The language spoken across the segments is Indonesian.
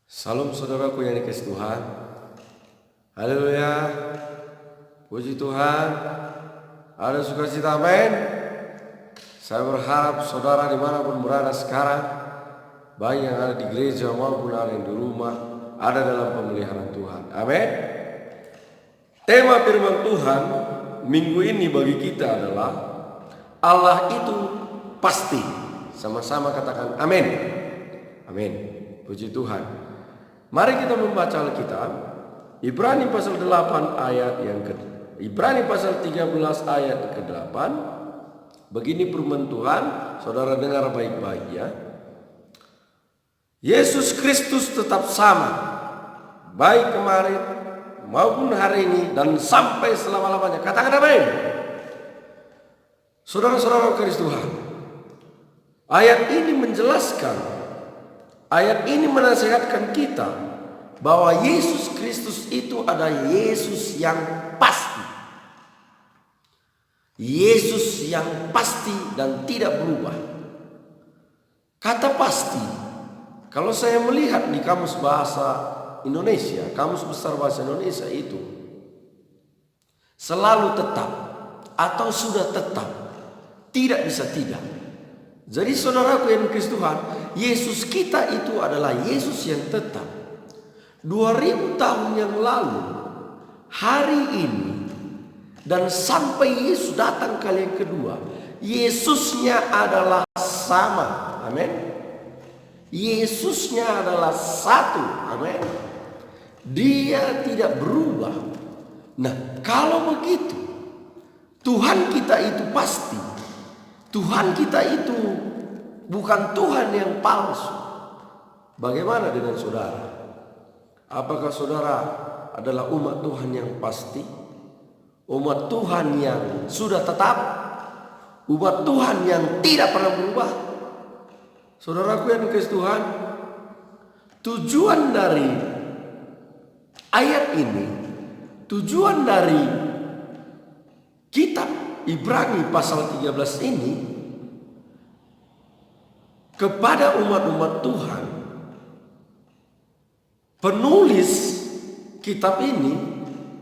Salam saudaraku yang dikasihi Tuhan. Haleluya. Puji Tuhan. Ada sukacita, amin. Saya berharap saudara dimanapun berada sekarang, baik yang ada di gereja maupun ada yang di rumah, ada dalam pemeliharaan Tuhan. Amin. Tema firman Tuhan minggu ini bagi kita adalah Allah itu pasti. Sama-sama katakan amin. Amin. Puji Tuhan. Mari kita membaca Alkitab. Ibrani pasal 8 ayat yang Ibrani pasal 13 ayat ke-8. Begini firman Tuhan, saudara dengar baik-baik ya. Yesus Kristus tetap sama, baik kemarin maupun hari ini dan sampai selama-lamanya. Katakan amin. Saudara-saudara Kristus Tuhan, ayat ini menjelaskan, ayat ini menasihatkan kita bahwa Yesus Kristus itu adalah Yesus yang pasti. Yesus yang pasti dan tidak berubah. Kata pasti, kalau saya melihat di kamus bahasa Indonesia, kamus besar bahasa Indonesia itu selalu tetap atau sudah tetap, tidak bisa tidak. Jadi saudaraku yang dikasihi Tuhan, Yesus kita itu adalah Yesus yang tetap. 2000 tahun yang lalu, hari ini, dan sampai Yesus datang kali yang kedua, Yesusnya adalah sama. Amin. Yesusnya adalah satu. Amin. Dia tidak berubah. Nah, kalau begitu, Tuhan kita itu pasti. Tuhan kita itu bukan Tuhan yang palsu. Bagaimana dengan saudara? Apakah saudara adalah umat Tuhan yang pasti? Umat Tuhan yang sudah tetap? Umat Tuhan yang tidak pernah berubah? Saudaraku yang dikasihi Tuhan, tujuan dari ayat ini, tujuan dari kitab Ibrani pasal 13 ini kepada umat-umat Tuhan. Penulis kitab ini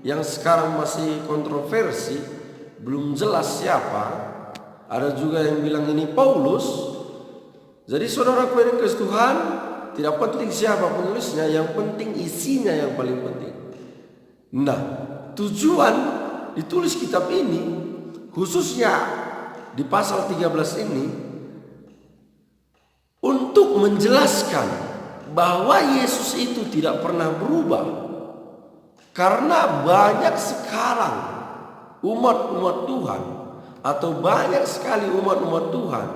yang sekarang masih kontroversi, belum jelas siapa. Ada juga yang bilang ini Paulus. Jadi saudaraku yang dikasihi Tuhan, tidak penting siapa penulisnya, yang penting isinya yang paling penting. Nah, tujuan ditulis kitab ini khususnya di pasal 13 ini untuk menjelaskan bahwa Yesus itu tidak pernah berubah. Karena banyak sekarang umat-umat Tuhan atau banyak sekali umat-umat Tuhan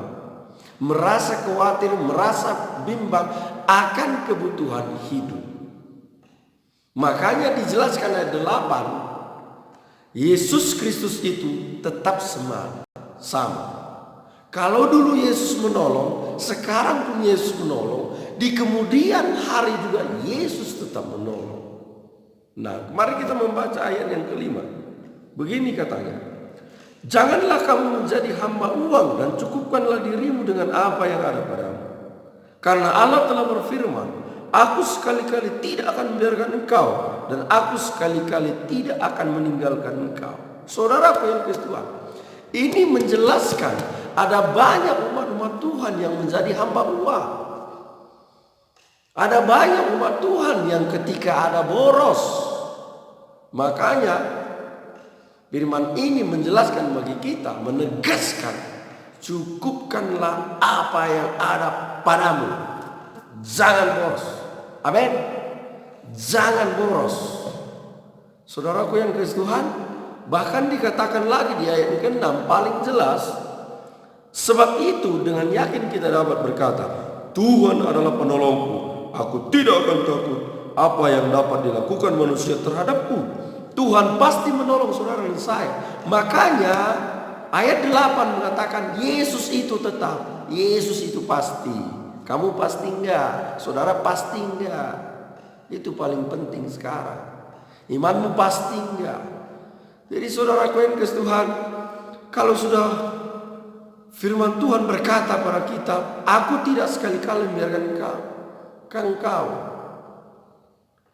merasa khawatir, merasa bimbang akan kebutuhan hidup. Makanya dijelaskan ayat 8, Yesus Kristus itu tetap sama. Kalau dulu Yesus menolong, sekarang pun Yesus menolong, di kemudian hari juga Yesus tetap menolong. Nah, mari kita membaca ayat yang kelima. Begini katanya, janganlah kamu menjadi hamba uang dan cukupkanlah dirimu dengan apa yang ada padamu. Karena Allah telah berfirman, aku sekali-kali tidak akan membiarkan engkau, dan aku sekali-kali tidak akan meninggalkan engkau. Saudaraku yang dikasihi Tuhan, ini menjelaskan ada banyak umat-umat Tuhan yang menjadi hamba uang. Ada banyak umat Tuhan yang ketika ada boros. Makanya firman ini menjelaskan bagi kita, menegaskan, cukupkanlah apa yang ada padamu. Jangan boros. Amin. Jangan boros. Saudaraku yang dikasihi Tuhan, bahkan dikatakan lagi di ayat ke-6 paling jelas, sebab itu dengan yakin kita dapat berkata, Tuhan adalah penolongku, aku tidak akan takut apa yang dapat dilakukan manusia terhadapku. Tuhan pasti menolong saudara dan saya. Makanya ayat 8 mengatakan Yesus itu tetap, Yesus itu pasti. Kamu pasti enggak? Saudara pasti enggak? Itu paling penting sekarang. Imanmu pasti enggak? Jadi saudaraku yang dikasihi Tuhan, kalau sudah firman Tuhan berkata pada kita, aku tidak sekali-kali membiarkan engkau.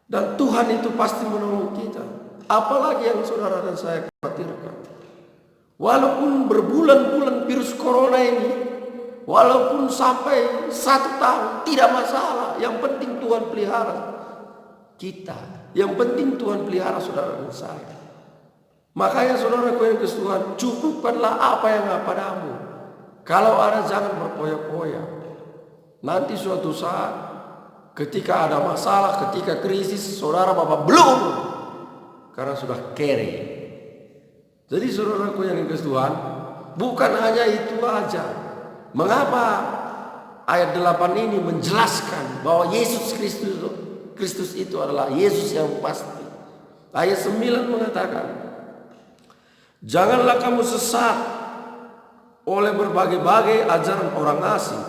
Dan Tuhan itu pasti menolong kita. Apalagi yang saudara dan saya khawatirkan. Walaupun berbulan-bulan virus corona ini, walaupun sampai 1 tahun, tidak masalah. Yang penting Tuhan pelihara kita. Yang penting Tuhan pelihara saudara dan saya. Makanya saudara yang ke Tuhan, cukupkanlah apa yang ada padamu. Kalau ada jangan berpoya-poya. Nanti suatu saat ketika ada masalah, ketika krisis, saudara bapak belum. Karena sudah kere. Jadi saudaraku yang ke Tuhan, bukan hanya itu aja. Mengapa ayat 8 ini menjelaskan bahwa Yesus Kristus itu adalah Yesus yang pasti. Ayat 9 mengatakan, janganlah kamu sesat oleh berbagai-bagai ajaran orang asing.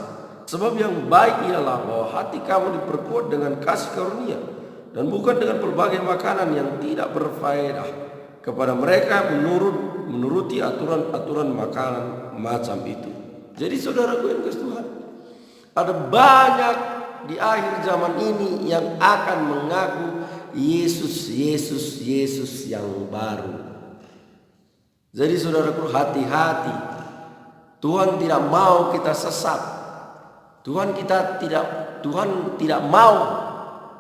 Sebab yang baik ialah bahwa hati kamu diperkuat dengan kasih karunia, dan bukan dengan berbagai makanan yang tidak berfaedah kepada mereka menuruti aturan-aturan makanan macam itu. Jadi saudaraku yang kasih Tuhan, ada banyak di akhir zaman ini yang akan mengaku Yesus yang baru. Jadi saudaraku, hati-hati. Tuhan tidak mau kita sesat. Tuhan tidak mau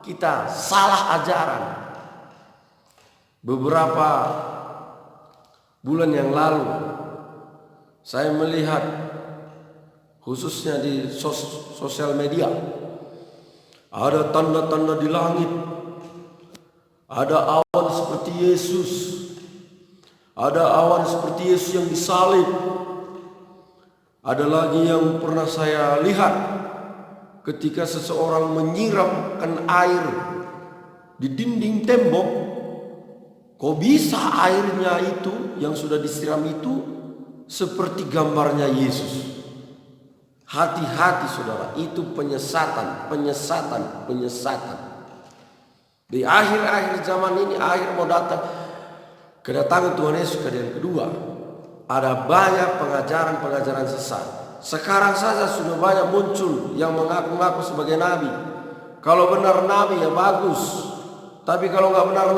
kita salah ajaran. Beberapa bulan yang lalu saya melihat, khususnya di sosial media, ada tanda-tanda di langit, ada awan seperti Yesus, ada awan seperti Yesus yang disalib. Ada lagi yang pernah saya lihat ketika seseorang menyiramkan air di dinding tembok. Kok bisa airnya itu yang sudah disiram itu seperti gambarnya Yesus? Hati-hati saudara, itu penyesatan. Di akhir-akhir zaman ini, akhir mau datang, kedatangan Tuhan Yesus yang kedua, ada banyak pengajaran-pengajaran sesat. Sekarang saja sudah banyak muncul yang mengaku-ngaku sebagai nabi. Kalau benar nabi ya bagus, tapi kalau nggak benar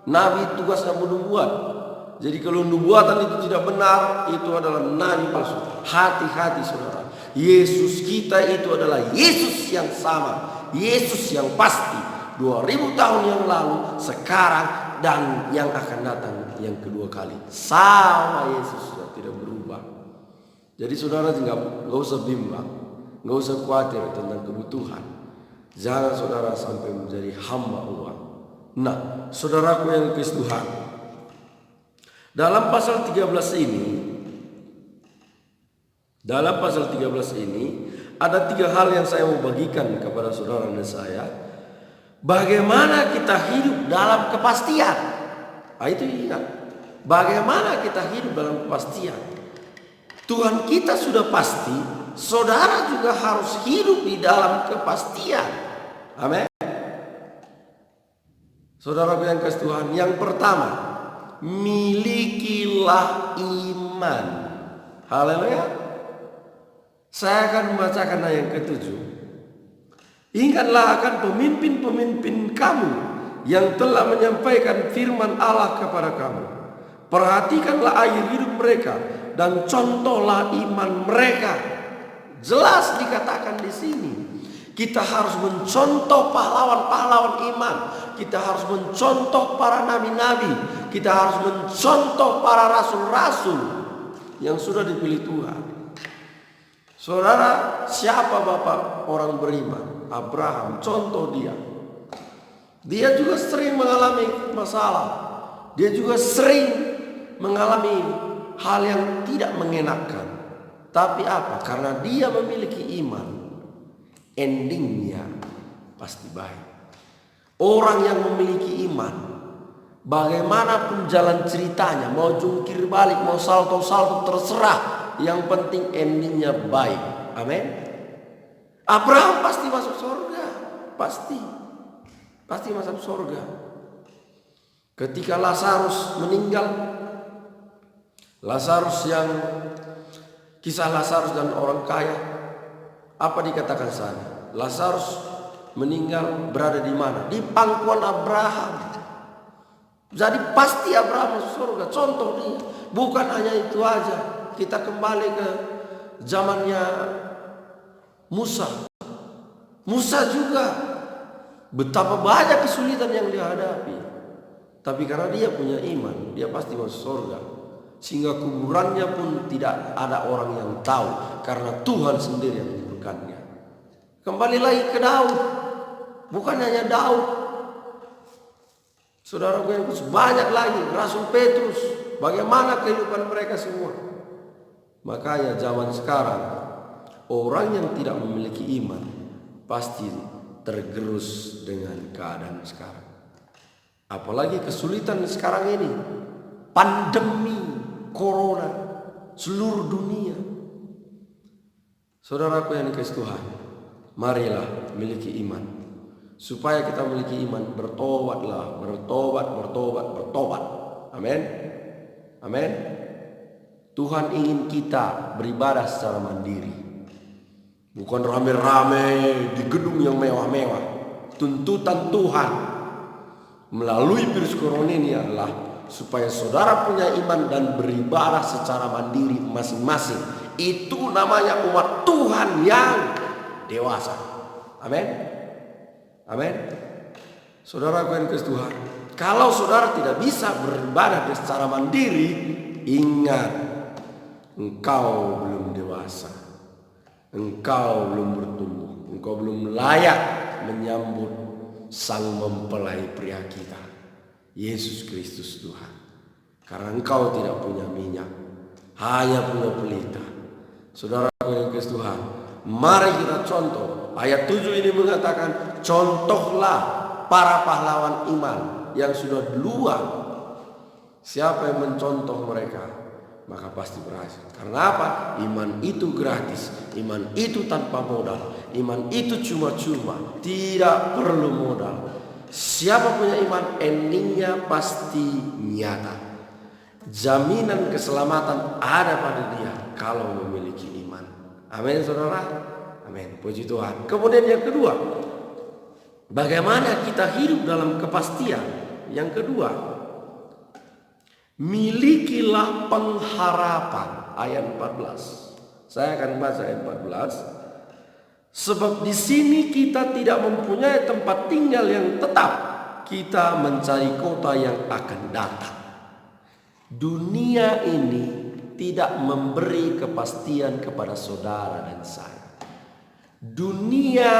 nabi tugasnya menubuat. Jadi kalau nubuatan itu tidak benar, itu adalah nabi palsu. Hati-hati saudara. Yesus kita itu adalah Yesus yang sama, Yesus yang pasti. 2000 tahun yang lalu, sekarang, dan yang akan datang yang kedua kali. Sama Yesus sudah tidak berubah. Jadi saudara nggak usah bimbang, nggak usah khawatir tentang kebutuhan. Jangan saudara sampai menjadi hamba uang. Nah, saudaraku yang dikasihi Tuhan, dalam pasal 13 ini ada 3 hal yang saya mau bagikan kepada saudara dan saya. Bagaimana kita hidup dalam kepastian. Itu ingat. Bagaimana kita hidup dalam kepastian. Tuhan kita sudah pasti, saudara juga harus hidup di dalam kepastian. Amin. Saudara yang kasih Tuhan, yang pertama, milikilah iman. Haleluya. Saya akan membacakan ayat yang ke-7. Ingatlah akan pemimpin-pemimpin kamu yang telah menyampaikan firman Allah kepada kamu. Perhatikanlah air hidup mereka dan contohlah iman mereka. Jelas dikatakan di sini, kita harus mencontoh pahlawan-pahlawan iman. Kita harus mencontoh para nabi-nabi. Kita harus mencontoh para rasul-rasul yang sudah dipilih Tuhan. Saudara, siapa bapak orang beriman? Abraham, contoh dia. Dia juga sering mengalami masalah. Dia juga sering mengalami hal yang tidak mengenakan. Tapi apa? Karena dia memiliki iman, endingnya pasti baik. Orang yang memiliki iman, bagaimanapun jalan ceritanya, mau jungkir balik, mau salto-salto, terserah. Yang penting endingnya baik. Amin. Abraham pasti masuk surga. Pasti masuk surga. Ketika Lazarus meninggal, kisah Lazarus dan orang kaya, apa dikatakan sana? Lazarus meninggal berada di mana? Di pangkuan Abraham. Jadi pasti Abraham masuk surga. Contoh dia. Bukan hanya itu aja. Kita kembali ke zamannya Musa. Musa juga betapa banyak kesulitan yang dihadapi. Tapi karena dia punya iman, dia pasti masuk surga. Sehingga kuburannya pun tidak ada orang yang tahu, karena Tuhan sendiri yang menguburkannya. Kembali lagi ke Daud. Bukan hanya Daud. Saudaraku yang khusus, banyak lagi. Rasul Petrus. Bagaimana kehidupan mereka semua. Makanya zaman sekarang, orang yang tidak memiliki iman pasti tergerus dengan keadaan sekarang. Apalagi kesulitan sekarang ini. Pandemi Corona seluruh dunia. Saudaraku yang dikasihi Tuhan, marilah miliki iman. Supaya kita memiliki iman, bertobatlah, bertobat. Amin. Amin. Tuhan ingin kita beribadah secara mandiri. Bukan rame-rame di gedung yang mewah-mewah. Tuntutan Tuhan melalui virus corona ini adalah supaya saudara punya iman dan beribadah secara mandiri masing-masing. Itu namanya umat Tuhan yang dewasa. Amin. Amin. Saudara yang dikasihi Tuhan, kalau saudara tidak bisa beribadah secara mandiri, ingat, engkau belum dewasa. Engkau belum bertumbuh. Engkau belum layak menyambut sang mempelai pria kita, Yesus Kristus Tuhan. Karena engkau tidak punya minyak, hanya punya pelita. Saudara yang dikasihi Tuhan, mari kita contoh. Ayat 7 ini mengatakan, contohlah para pahlawan iman yang sudah duluan. Siapa yang mencontoh mereka, maka pasti berhasil. Karena apa? Iman itu gratis. Iman itu tanpa modal. Iman itu cuma-cuma, tidak perlu modal. Siapa punya iman, endingnya pasti nyata. Jaminan keselamatan ada pada dia kalau memiliki iman. Amin, saudara. Amin. Puji Tuhan. Kemudian yang kedua, bagaimana kita hidup dalam kepastian? Yang kedua, milikilah pengharapan. Ayat 14. Saya akan baca ayat 14. Sebab di sini kita tidak mempunyai tempat tinggal yang tetap. Kita mencari kota yang akan datang. Dunia ini tidak memberi kepastian kepada saudara dan saya. Dunia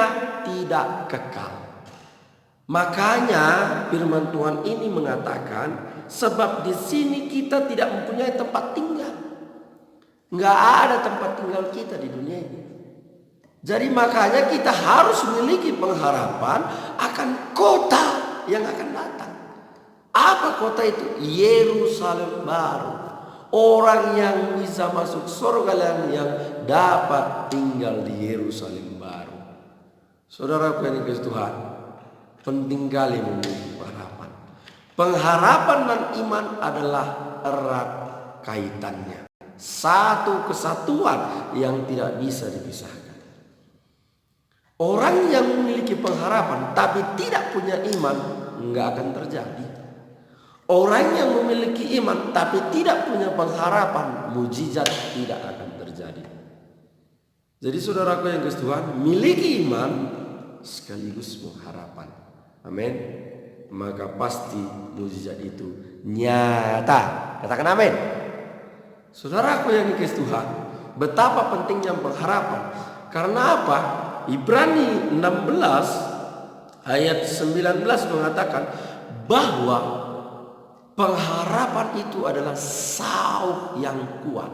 tidak kekal. Makanya firman Tuhan ini mengatakan, sebab di sini kita tidak mempunyai tempat tinggal. Nggak ada tempat tinggal kita di dunia ini. Jadi makanya kita harus memiliki pengharapan akan kota yang akan datang. Apa kota itu? Yerusalem baru. Orang yang bisa masuk surga yang dapat tinggal di Yerusalem baru. Saudaraku yang dikasihi Tuhan, penting kali memiliki pengharapan. Pengharapan dan iman adalah erat kaitannya. Satu kesatuan yang tidak bisa dipisahkan. Orang yang memiliki pengharapan tapi tidak punya iman, nggak akan terjadi. Orang yang memiliki iman tapi tidak punya pengharapan, mujizat tidak akan terjadi. Jadi saudaraku yang dikasihi Tuhan, miliki iman sekaligus pengharapan. Amin. Maka pasti mujizat itu nyata. Katakan amin. Saudaraku yang dikasihi Tuhan, betapa pentingnya pengharapan. Karena apa? Ibrani 16 ayat 19 mengatakan bahwa pengharapan itu adalah sauh yang kuat.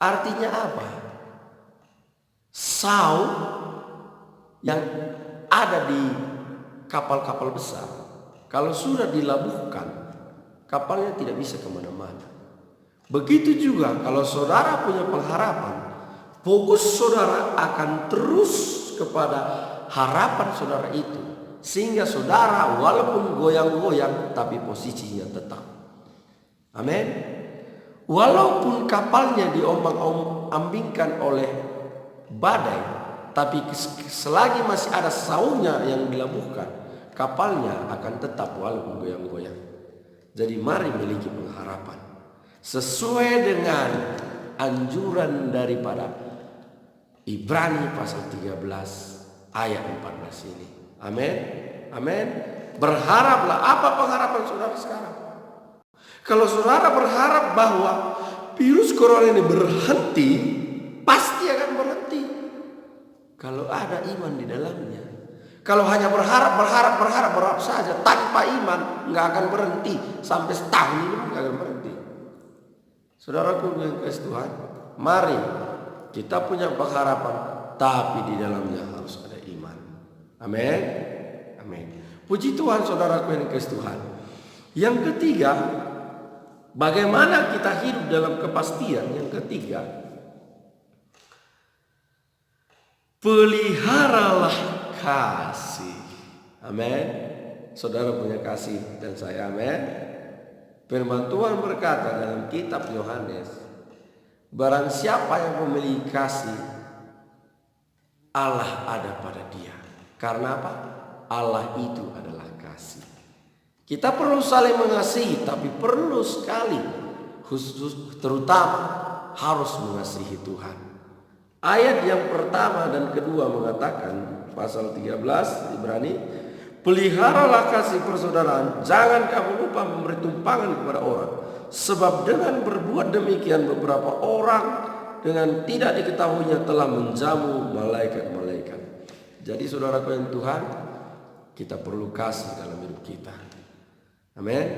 Artinya apa? Sauh yang ada di kapal-kapal besar, kalau sudah dilabuhkan, kapalnya tidak bisa kemana-mana. Begitu juga kalau saudara punya pengharapan, fokus saudara akan terus kepada harapan saudara itu. Sehingga saudara walaupun goyang-goyang tapi posisinya tetap. Amin. Walaupun kapalnya diombang-ambingkan oleh badai, Tapi selagi masih ada saunya yang dilabuhkan, kapalnya akan tetap walaupun goyang-goyang. Jadi mari miliki pengharapan sesuai dengan anjuran daripada Ibrani pasal 13 ayat 14 ini. Amin. Amin. Berharaplah. Apa pengharapan saudara sekarang? Kalau saudara berharap bahwa virus corona ini berhenti, pasti akan berhenti. Kalau ada iman di dalamnya. Kalau hanya berharap saja tanpa iman, nggak akan berhenti. Sampai setahun ini nggak akan berhenti. Saudaraku yang kasih Tuhan, mari kita punya pengharapan, tapi di dalamnya harus ada iman. Amin. Amin. Puji Tuhan saudaraku yang kasih Tuhan. Yang ketiga, bagaimana kita hidup dalam kepastian. Yang ketiga, peliharalah kasih. Amin. Saudara punya kasih dan saya. Amin. Firman Tuhan berkata dalam kitab Yohanes, barang siapa yang memiliki kasih, Allah ada pada dia. Karena apa? Allah itu adalah kasih. Kita perlu saling mengasihi, tapi perlu sekali khusus terutama harus mengasihi Tuhan. Ayat yang pertama dan kedua mengatakan, pasal 13 Ibrani, peliharalah kasih persaudaraan, jangan kamu lupa memberi tumpangan kepada orang. Sebab dengan berbuat demikian beberapa orang dengan tidak diketahuinya telah menjamu malaikat-malaikat. Jadi saudaraku yang Tuhan, kita perlu kasih dalam hidup kita. Amin.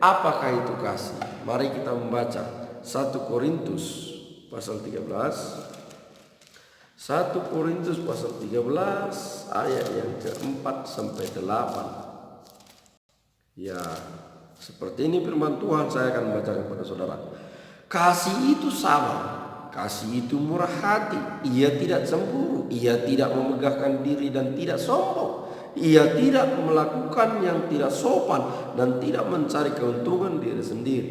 Apakah itu kasih? Mari kita membaca 1 Korintus pasal 13. 1 Korintus pasal 13 ayat yang ke-4 sampai 8. Ya, seperti ini firman Tuhan, saya akan membacakan kepada saudara. Kasih itu sabar, kasih itu murah hati, ia tidak cemburu, ia tidak memegahkan diri dan tidak sombong, ia tidak melakukan yang tidak sopan dan tidak mencari keuntungan diri sendiri.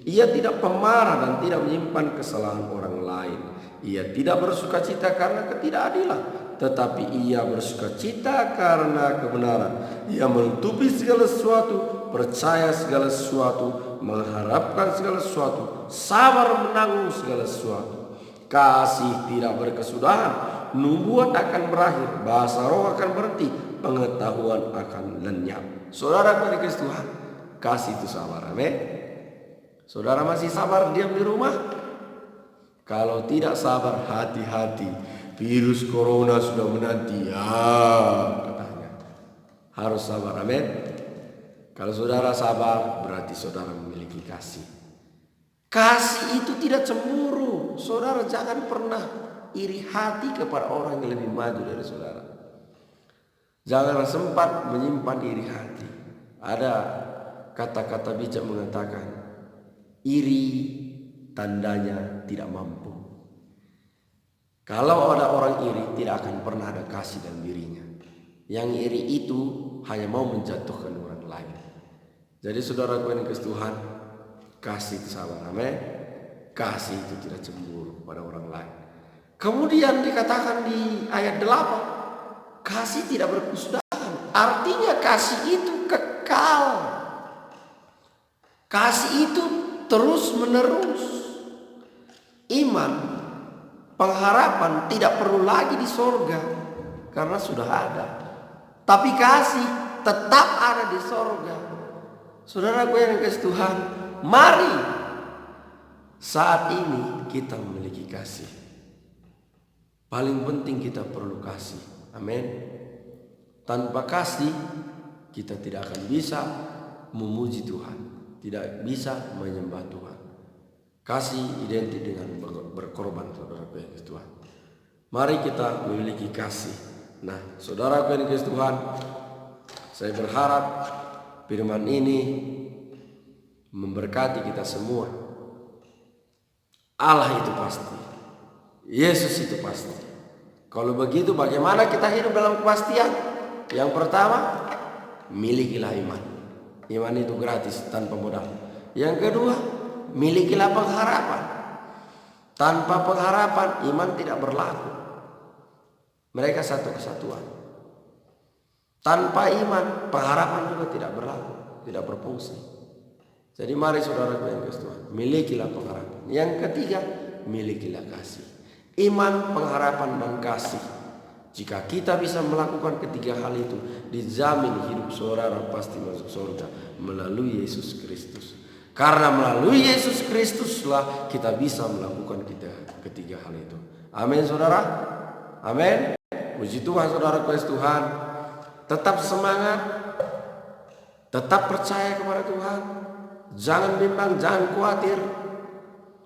Ia tidak pemarah dan tidak menyimpan kesalahan orang lain. Ia tidak bersukacita karena ketidakadilan, tetapi ia bersukacita karena kebenaran. Ia menutupi segala sesuatu, percaya segala sesuatu, mengharapkan segala sesuatu, sabar menanggung segala sesuatu. Kasih tidak berkesudahan, nubuat akan berakhir, bahasa roh akan berhenti, pengetahuan akan lenyap. Saudara pada Kristus Tuhan, kasih itu sabar. Amin. Saudara masih sabar diam di rumah? Kalau tidak sabar, hati-hati, virus corona sudah menanti. Katanya harus sabar. Amin. Kalau saudara sabar, berarti saudara memiliki kasih. Kasih itu tidak cemburu. Saudara jangan pernah iri hati kepada orang yang lebih maju dari saudara. Jangan sempat menyimpan iri hati. Ada kata-kata bijak mengatakan, iri tandanya tidak mampu. Kalau ada orang iri, tidak akan pernah ada kasih dalam dirinya. Yang iri itu hanya mau menjatuhkan orang lain. Jadi saudaraku yang kasih Tuhan, kasih itu sabar. Amin. Kasih itu tidak cemburu pada orang lain. Kemudian dikatakan di ayat 8, kasih tidak berkesudahan. Artinya kasih itu kekal. Kasih itu terus menerus. Iman, pengharapan tidak perlu lagi di sorga karena sudah ada. Tapi kasih tetap ada di sorga. Saudaraku yang kasih Tuhan, mari saat ini kita memiliki kasih. Paling penting kita perlu kasih. Amin. Tanpa kasih kita tidak akan bisa memuji Tuhan, tidak bisa menyembah Tuhan. Kasih identik dengan berkorban, saudaraku yang kasih Tuhan. Mari kita memiliki kasih. Nah, saudaraku yang kasih Tuhan, saya berharap firman ini memberkati kita semua. Allah itu pasti, Yesus itu pasti. Kalau begitu bagaimana kita hidup dalam kepastian? Yang pertama, milikilah iman. Iman itu gratis tanpa modal. Yang kedua, milikilah pengharapan. Tanpa pengharapan iman tidak berlaku. Mereka satu kesatuan. Tanpa iman, pengharapan juga tidak berlaku, tidak berfungsi. Jadi mari saudara yang kasih Tuhan, milikilah pengharapan. Yang ketiga, milikilah kasih. Iman, pengharapan, dan kasih. Jika kita bisa melakukan ketiga hal itu, dijamin hidup saudara pasti masuk surga melalui Yesus Kristus. Karena melalui Yesus Kristuslah kita bisa melakukan ketiga hal itu. Amin saudara. Amin. Puji Tuhan saudara kasih Tuhan. Tetap semangat. Tetap percaya kepada Tuhan. Jangan bimbang, jangan khawatir.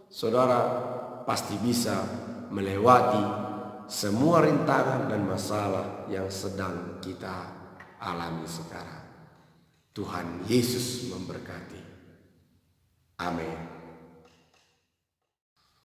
Saudara pasti bisa melewati semua rintangan dan masalah yang sedang kita alami sekarang. Tuhan Yesus memberkati. Amin.